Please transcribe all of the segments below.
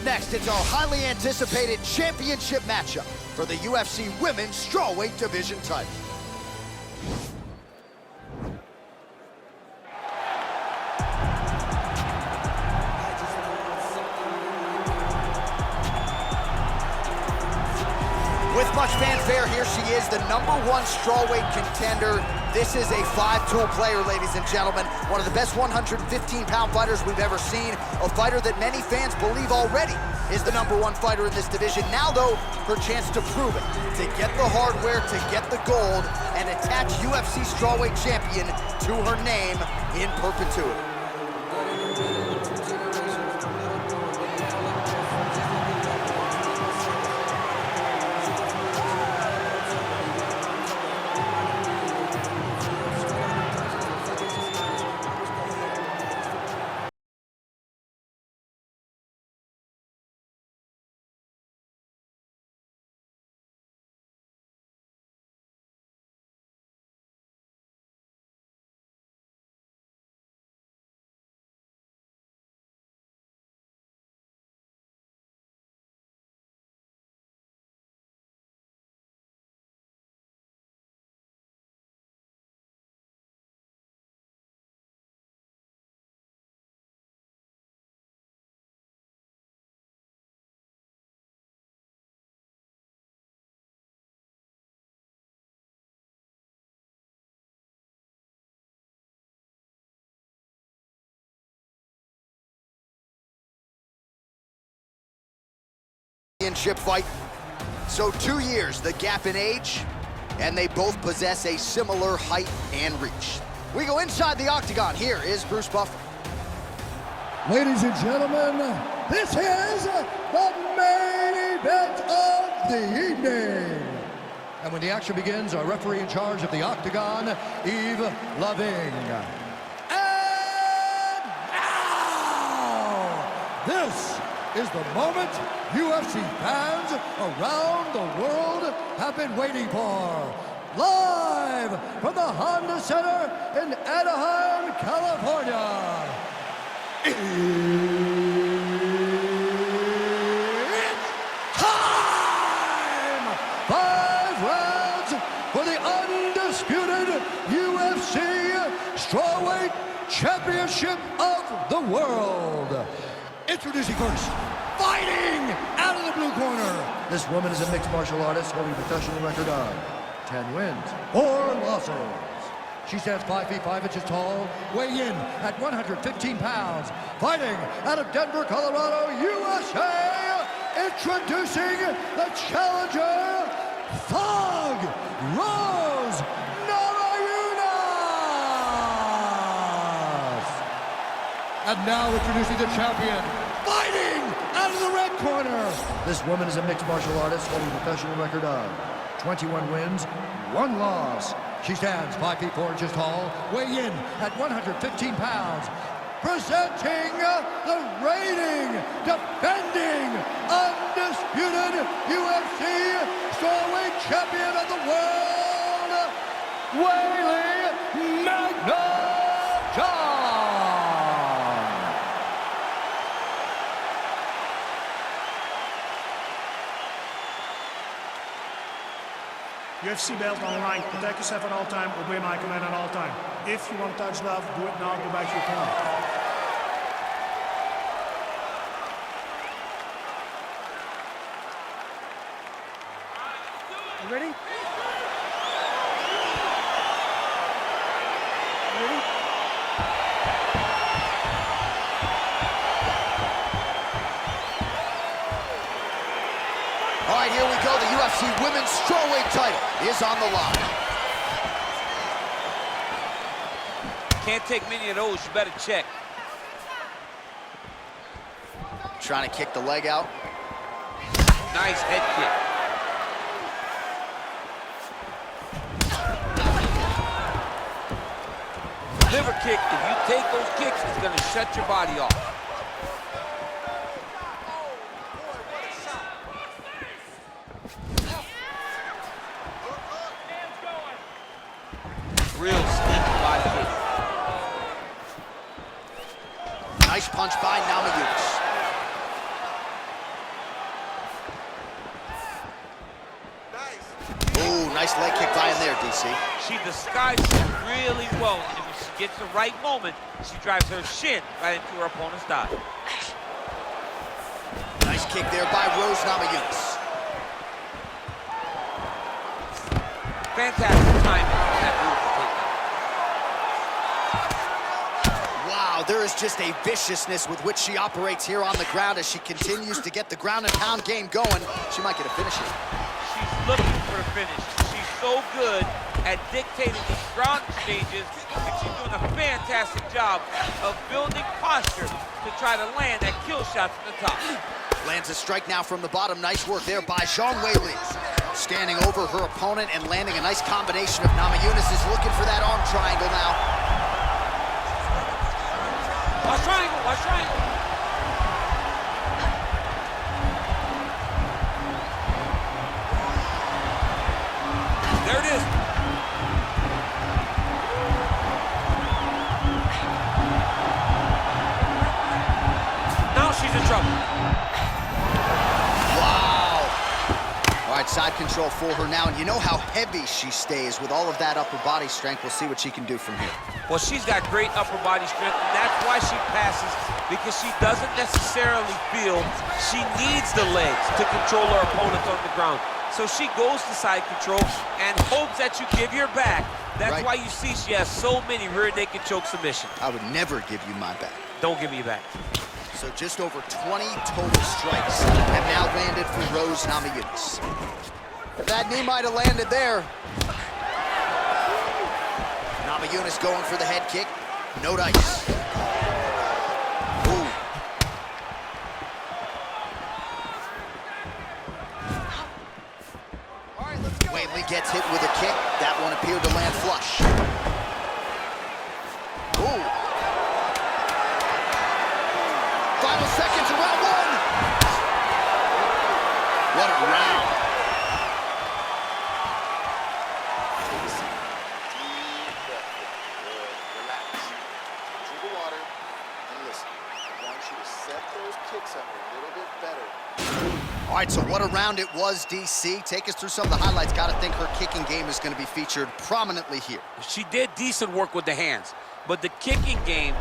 Up next, it's our highly anticipated championship matchup for the UFC Women's Strawweight Division title. With much fanfare, here she is, the #1 strawweight contender. This is a five-tool player, ladies and gentlemen. One of the best 115-pound fighters we've ever seen. A fighter that many fans believe already is the #1 fighter in this division. Now, though, her chance to prove it, to get the hardware, to get the gold, and attach UFC strawweight champion to her name in perpetuity. Championship fight. So 2 years, the gap in age, and they both possess a similar height and reach. We go inside the octagon. Here is Bruce Buffer. Ladies and gentlemen, this is the main event of the evening. And when the action begins, our referee in charge of the octagon, Yves Loving. And now, this is the moment UFC fans around the world have been waiting for. Live from the Honda Center in Anaheim, California. It's time! 5 rounds for the undisputed UFC Strawweight Championship of the World. Introducing first, fighting out of the blue corner. This woman is a mixed martial artist holding a professional record of 10 wins, 4 losses. She stands 5 feet 5 inches tall, weighing in at 115 pounds. Fighting out of Denver, Colorado, USA. Introducing the challenger, Thug Rose Namajunas. And now introducing the champion, fighting out of the red corner. This woman is a mixed martial artist holding a professional record of 21 wins, 1 loss. She stands 5 feet 4 inches tall, weighing in at 115 pounds. Presenting the reigning, defending, undisputed UFC strawweight champion of the world, Weili Zhang. UFC belt online, protect yourself at all time, obey my command at all time. If you want to touch love, do it now, go back to your corner. You ready? You ready? All right, here we go. The UFC Women's Strawweight title is on the line. Can't take many of those, you better check. Trying to kick the leg out. Nice head kick. Liver kick, if you take those kicks, it's gonna shut your body off. Real sneaky body kick. Nice punch by Namajunas. nice leg kick by him there, DC. She disguises it really well, and when she gets the right moment, she drives her shin right into her opponent's thigh. Nice kick there by Rose Namajunas. Fantastic timing on that beautiful takedown. Wow, there is just a viciousness with which she operates here on the ground as she continues to get the ground and pound game going. She might get a finish here. She's looking for the finish. She's so good at dictating these ground exchanges, and she's doing a fantastic job of building posture to try to land that kill shot from the top. Lands a strike now from the bottom. Nice work there by Weili. Standing over her opponent and landing a nice combination of Namajunas is looking for that arm triangle now. Watch triangle, watch triangle. There it is. Now she's in trouble. All right, side control for her now, and you know how heavy she stays with all of that upper body strength. We'll see what she can do from here. Well, she's got great upper body strength, and that's why she passes, because she doesn't necessarily feel she needs the legs to control her opponents on the ground. So she goes to side control and hopes that you give your back. That's right. why you see she has so many rear naked choke submissions. I would never give you my back. Don't give me your back. So just over 20 total strikes have now landed for Rose Namajunas. That knee might have landed there. Namajunas going for the head kick. No dice. Ooh. Weili gets hit with a kick. That one appeared to land flush. Ooh. Final seconds of round one. What a round. Take a seat. Deep breath. Good. Relax. Drink the water and listen. I want you to set those kicks up a little bit better. All right, so what a round it was, DC. Take us through some of the highlights. Got to think her kicking game is going to be featured prominently here. She did decent work with the hands, but the kicking game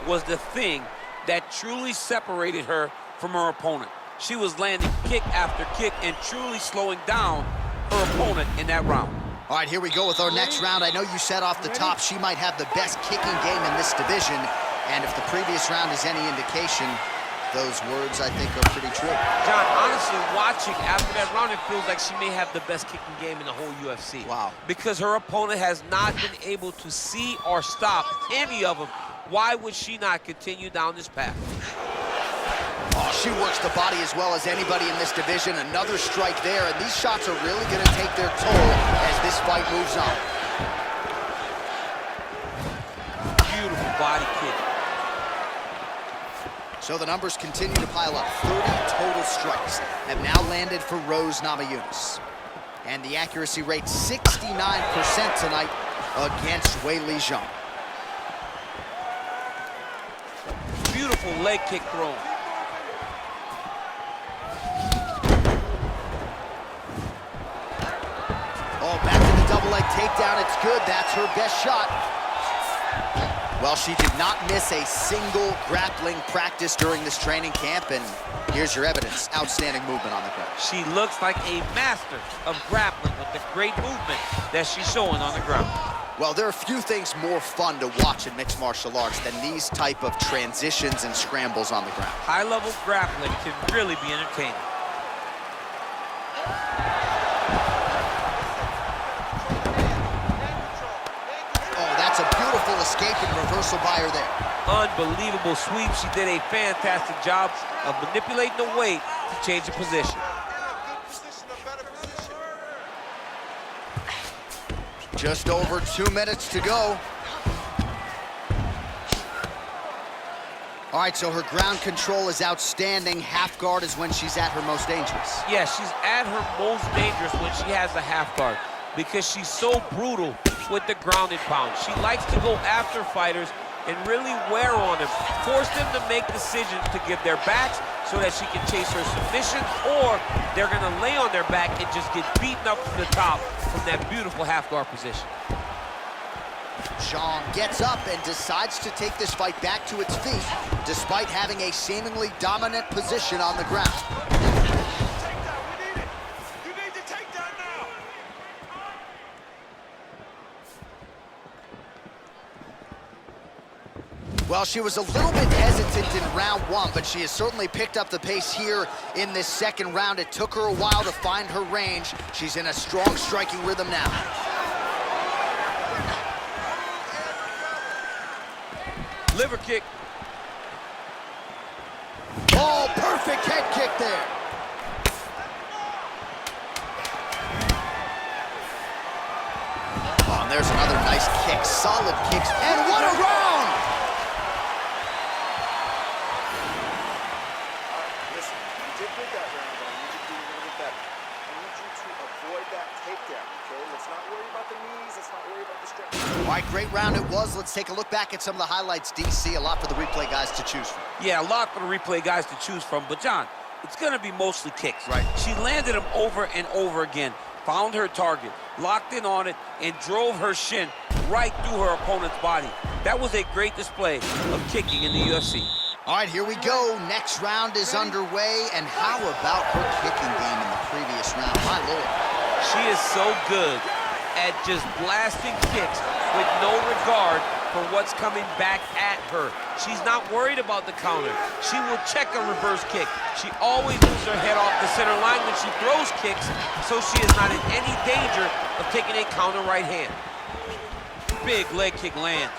was the thing that truly separated her from her opponent. She was landing kick after kick and truly slowing down her opponent in that round. All right, here we go with our next round. I know you said off the top she might have the best kicking game in this division, and if the previous round is any indication, those words, I think, are pretty true. John, honestly, watching after that round, it feels like she may have the best kicking game in the whole UFC. Wow. Because her opponent has not been able to see or stop any of them. Why would she not continue down this path? Oh, she works the body as well as anybody in this division. Another strike there, and these shots are really going to take their toll as this fight moves on. Beautiful body kick. So the numbers continue to pile up. 30 total strikes have now landed for Rose Namajunas. And the accuracy rate 69% tonight against Weili Zhang. Beautiful leg kick thrown. Oh, back to the double leg takedown. It's good. That's her best shot. Well, she did not miss a single grappling practice during this training camp, and here's your evidence. Outstanding movement on the ground. She looks like a master of grappling with the great movement that she's showing on the ground. Well, there are few things more fun to watch in mixed martial arts than these type of transitions and scrambles on the ground. High-level grappling can really be entertaining. That's a beautiful escape and reversal by her there. Unbelievable sweep. She did a fantastic job of manipulating the weight to change the position. Just over 2 minutes to go. All right, so her ground control is outstanding. Half guard is when she's at her most dangerous. Yeah, she's at her most dangerous when she has a half guard because she's so brutal with the ground and pound. She likes to go after fighters and really wear on them. Force them to make decisions to give their backs so that she can chase her submission, or they're gonna lay on their back and just get beaten up from the top from that beautiful half guard position. Zhang gets up and decides to take this fight back to its feet, despite having a seemingly dominant position on the ground. Well, she was a little bit hesitant in round one, but she has certainly picked up the pace here in this second round. It took her a while to find her range. She's in a strong striking rhythm now. Liver kick. Oh, perfect head kick there. Oh, and there's another nice kick. Solid kicks. And what a round! Listen, you did good that round, but I need you to do a little bit better. I need you to avoid that takedown, okay? Let's not worry about the knees. Let's not worry about the stretch. All right, great round it was. Let's take a look back at some of the highlights, DC. A lot for the replay guys to choose from. Yeah, a lot for the replay guys to choose from, but John, it's gonna be mostly kicks. Right. She landed them over and over again, found her target, locked in on it, and drove her shin right through her opponent's body. That was a great display of kicking in the UFC. All right, here we go. Next round is underway. And how about her kicking game in the previous round? My Lord. She is so good at just blasting kicks with no regard for what's coming back at her. She's not worried about the counter. She will check a reverse kick. She always moves her head off the center line when she throws kicks, so she is not in any danger of taking a counter right hand. Big leg kick lands.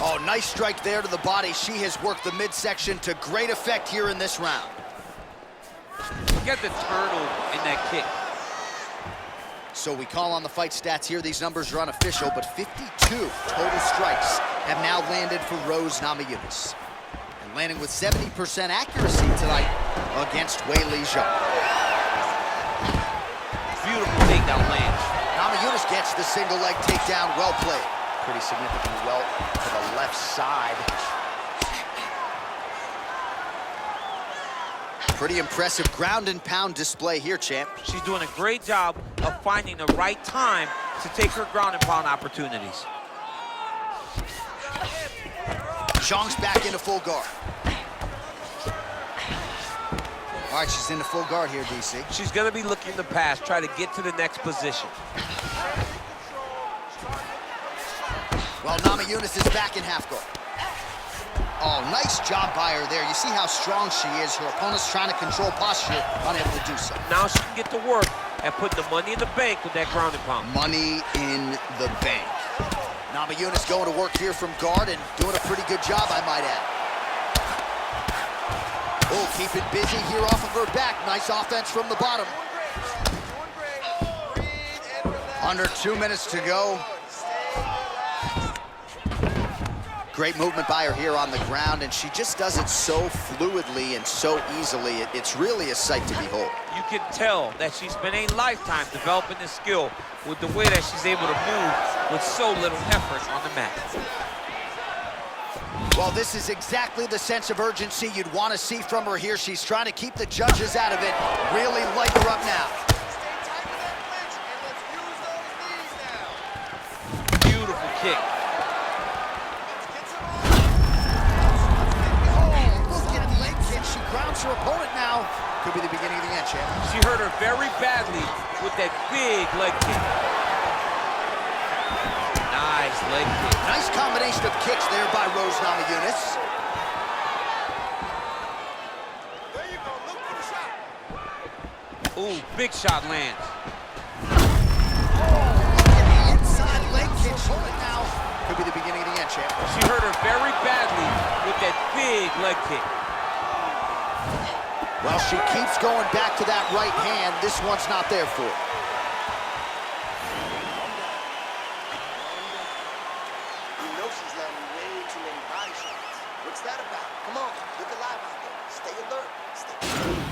Oh, nice strike there to the body. She has worked the midsection to great effect here in this round. Get the turnover in that kick. So we call on the fight stats here. These numbers are unofficial, but 52 total strikes have now landed for Rose Namajunas. And landing with 70% accuracy tonight against Weili Zhang. Beautiful takedown lands. Namajunas gets the single leg takedown. Well played. Pretty significant well to the left side. Pretty impressive ground and pound display here, champ. She's doing a great job of finding the right time to take her ground and pound opportunities. Zhang's back into full guard. All right, she's into full guard here, DC. She's gonna be looking to pass, try to get to the next position. Well, Namajunas is back in half guard. Oh, nice job by her there. You see how strong she is. Her opponent's trying to control posture, unable to do so. Now she can get to work and put the money in the bank with that ground and pound. Money in the bank. Namajunas going to work here from guard and doing a pretty good job, I might add. Oh, keep it busy here off of her back. Nice offense from the bottom. Under 2 minutes to go. Great movement by her here on the ground, and she just does it so fluidly and so easily. It's really a sight to behold. You can tell that she spent a lifetime developing this skill with the way that she's able to move with so little effort on the mat. Well, this is exactly the sense of urgency you'd want to see from her here. She's trying to keep the judges out of it. Really light her up now. Beautiful kick. She grounds her opponent now. Could be the beginning of the end, champ. She hurt her very badly with that big leg kick. Nice leg kick. Nice combination of kicks there by Rose Namajunas. There you go. Look for the shot. Ooh, big shot lands. Inside leg kick. Now could be the beginning of the end, champ. She hurt her very badly with that big leg kick. Well, she keeps going back to that right hand. This one's not there for her. You know she's landing way too many body shots. What's that about? Come on, look alive out there. Stay alert.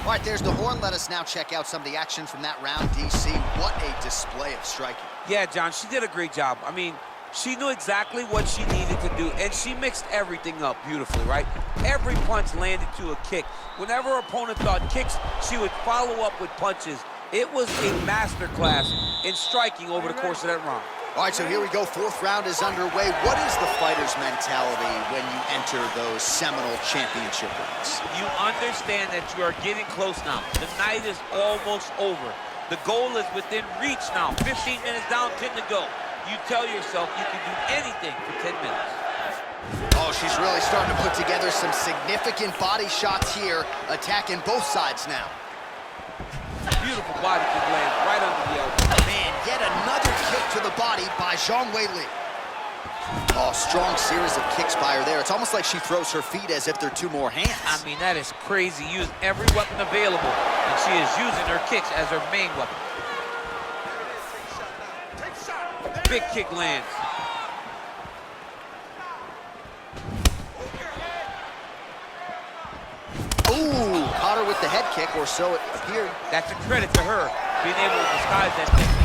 All right, there's the horn. Let us now check out some of the action from that round, DC. What a display of striking. Yeah, John, she did a great job. I mean, She knew exactly what she needed to do, and she mixed everything up beautifully, right? Every punch landed to a kick. Whenever her opponent thought kicks, she would follow up with punches. It was a masterclass in striking over the course of that round. All right, so here we go. Fourth round is underway. What is the fighter's mentality when you enter those seminal championship rounds? You understand that you are getting close now. The night is almost over. The goal is within reach now. 15 minutes down, 10 to go. You tell yourself you can do anything for 10 minutes. Oh, she's really starting to put together some significant body shots here, attacking both sides now. Beautiful body kick lands right under the elbow. Man, yet another kick to the body by Weili Zhang. Oh, strong series of kicks by her there. It's almost like she throws her feet as if they're two more hands. I mean, that is crazy. Using every weapon available, and she is using her kicks as her main weapon. Big kick lands. Ooh, caught her with the head kick, or so it appeared. That's a credit to her, being able to disguise that technique.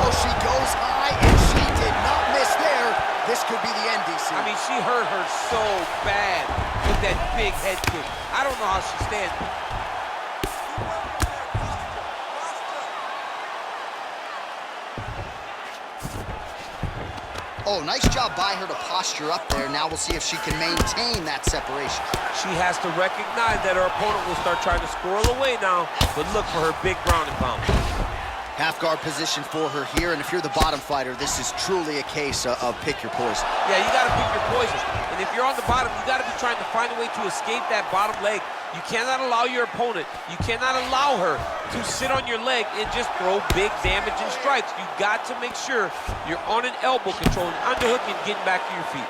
Oh, she goes high, and she did not miss there. This could be the end, DC. I mean, she hurt her so bad with that big head kick. I don't know how she stands. Oh, nice job by her to posture up there. Now we'll see if she can maintain that separation. She has to recognize that her opponent will start trying to squirrel away now, but look for her big ground and pound. Half guard position for her here, and if you're the bottom fighter, this is truly a case of pick your poison. Yeah, you gotta pick your poison. And if you're on the bottom, you gotta be trying to find a way to escape that bottom leg. You cannot allow your opponent, you cannot allow her to sit on your leg and just throw big damaging strikes. You got to make sure you're on an elbow controlling, underhooking, getting back to your feet.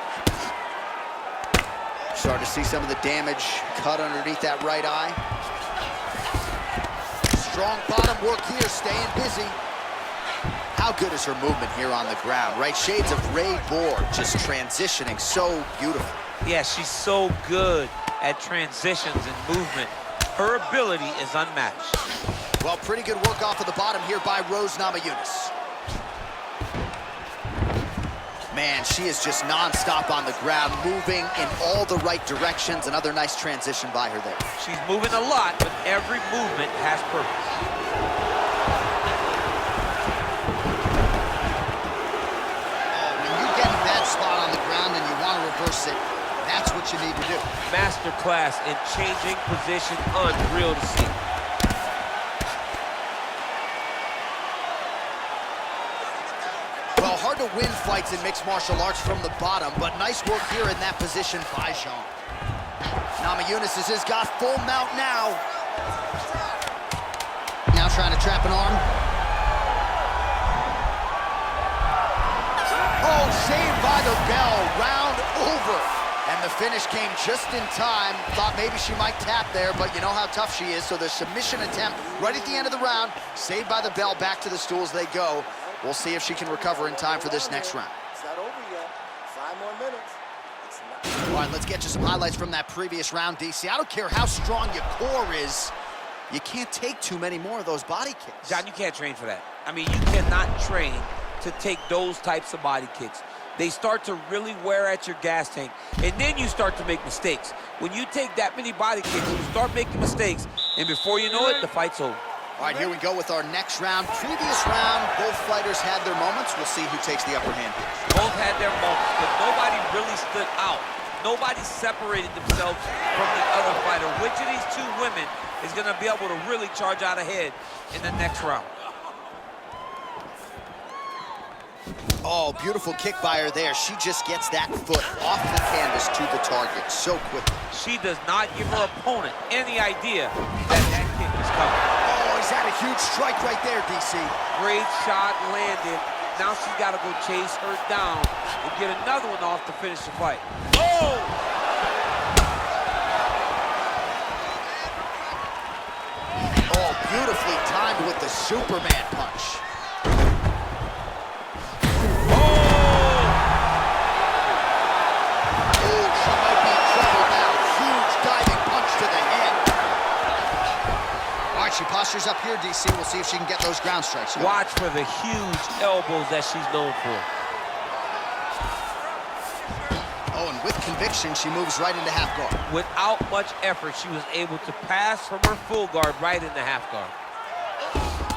Starting to see some of the damage cut underneath that right eye. Strong bottom work here, staying busy. How good is her movement here on the ground, right? Shades of Ray Borg, just transitioning so beautiful. Yeah, she's so good at transitions and movement. Her ability is unmatched. Well, pretty good work off of the bottom here by Namajunas. Man, she is just non-stop on the ground, moving in all the right directions. Another nice transition by her there. She's moving a lot, but every movement has purpose. Oh, when you get in that spot on the ground and you want to reverse it, that's what you need to do. Masterclass in changing position, unreal to see. Well, hard to win fights in mixed martial arts from the bottom, but nice work here in that position by Zhang. Namajunas has got full mount now. Now trying to trap an arm. Oh, saved by the bell, round over. And the finish came just in time. Thought maybe she might tap there, but you know how tough she is. So the submission attempt right at the end of the round, saved by the bell, back to the stools they go. We'll see if she can recover in time for this next round. It's not over yet. 5 more minutes. It's not. All right, let's get you some highlights from that previous round, DC. I don't care how strong your core is. You can't take too many more of those body kicks. John, you can't train for that. I mean, you cannot train to take those types of body kicks. They start to really wear at your gas tank, and then you start to make mistakes. When you take that many body kicks, you start making mistakes, and before you know it, the fight's over. All right, here we go with our next round. Previous round, both fighters had their moments. We'll see who takes the upper hand here. Both had their moments, but nobody really stood out. Nobody separated themselves from the other fighter. Which of these two women is going to be able to really charge out ahead in the next round? Oh, beautiful kick by her there. She just gets that foot off the canvas to the target so quickly. She does not give her opponent any idea that that kick is coming. Oh, he's had a huge strike right there, DC. Great shot landed. Now she's got to go chase her down and get another one off to finish the fight. Oh! Oh, beautifully timed with the Superman punch. She postures up here, DC. We'll see if she can get those ground strikes. Watch for the huge elbows that she's known for. and with conviction, she moves right into half guard. Without much effort, she was able to pass from her full guard right into half guard.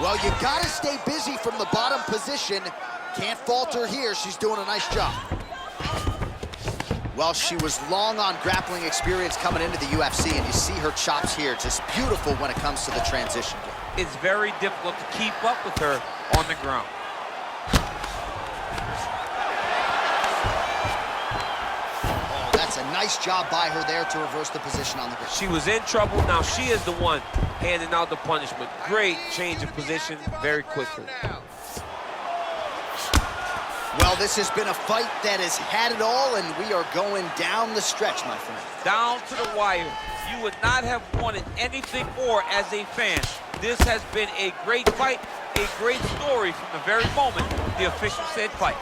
Well, you gotta stay busy from the bottom position. Can't falter here. She's doing a nice job. Well, she was long on grappling experience coming into the UFC, and you see her chops here. Just beautiful when it comes to the transition game. It's very difficult to keep up with her on the ground. Oh, that's a nice job by her there to reverse the position on the ground. She was in trouble. Now she is the one handing out the punishment. Great change of position very quickly. Well, this has been a fight that has had it all, and we are going down the stretch, my friend. Down to the wire. You would not have wanted anything more as a fan. This has been a great fight, a great story from the very moment the official said fight.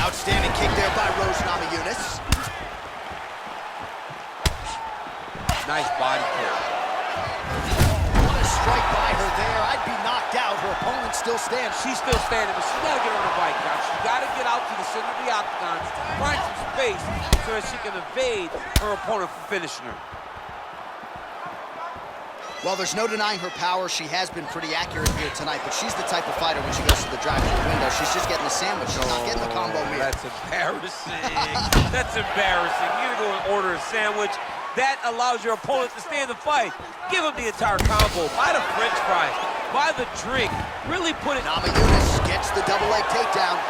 Outstanding kick there by Namajunas. Nice body kick. What a strike by her there. I'd be knocked out. Her opponent still stands. She's still standing, but she's got to get on her bike, John. She's got to get out to the center of the octagon, find some space so that she can evade her opponent from finishing her. Well, there's no denying her power. She has been pretty accurate here tonight, but she's the type of fighter when she goes to the drive-through window, she's just getting the sandwich. She's not getting the combo meal. That's embarrassing. That's embarrassing. You're going to go and order a sandwich. That allows your opponent to stay in the fight. Give him the entire combo. Buy the French fries. Buy the drink. Really put it... Namajunas gets the double leg takedown.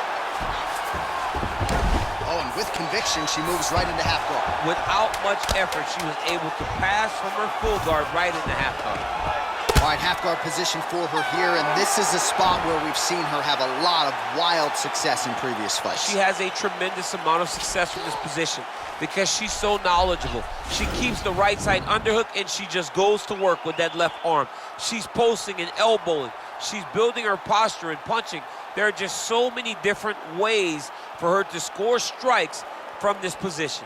Oh, and with conviction, she moves right into half guard. Without much effort, she was able to pass from her full guard right into half guard. All right, half guard position for her here, and this is a spot where we've seen her have a lot of wild success in previous fights. She has a tremendous amount of success from this position because she's so knowledgeable. She keeps the right side underhook, and she just goes to work with that left arm. She's posting and elbowing. She's building her posture and punching. There are just so many different ways for her to score strikes from this position.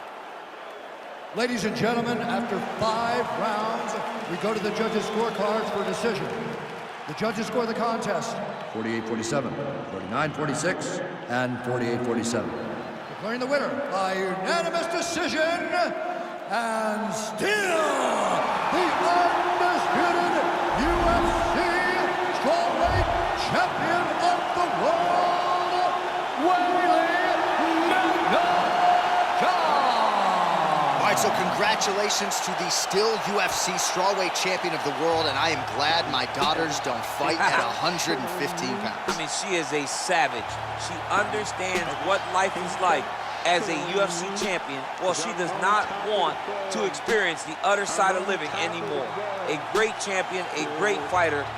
Ladies and gentlemen, after 5 rounds, we go to the judges' scorecards for decision. The judges score the contest 48-47, 49-46, and 48-47. Declaring the winner by unanimous decision, and still the undisputed UFC strawweight champion of the world, Weili Zhang. All right, so congratulations to the still UFC strawweight champion of the world, and I am glad my daughters don't fight at 115 pounds. I mean, she is a savage. She understands what life is like as a UFC champion. Well, she does not want to experience the other side of living anymore. A great champion, a great fighter,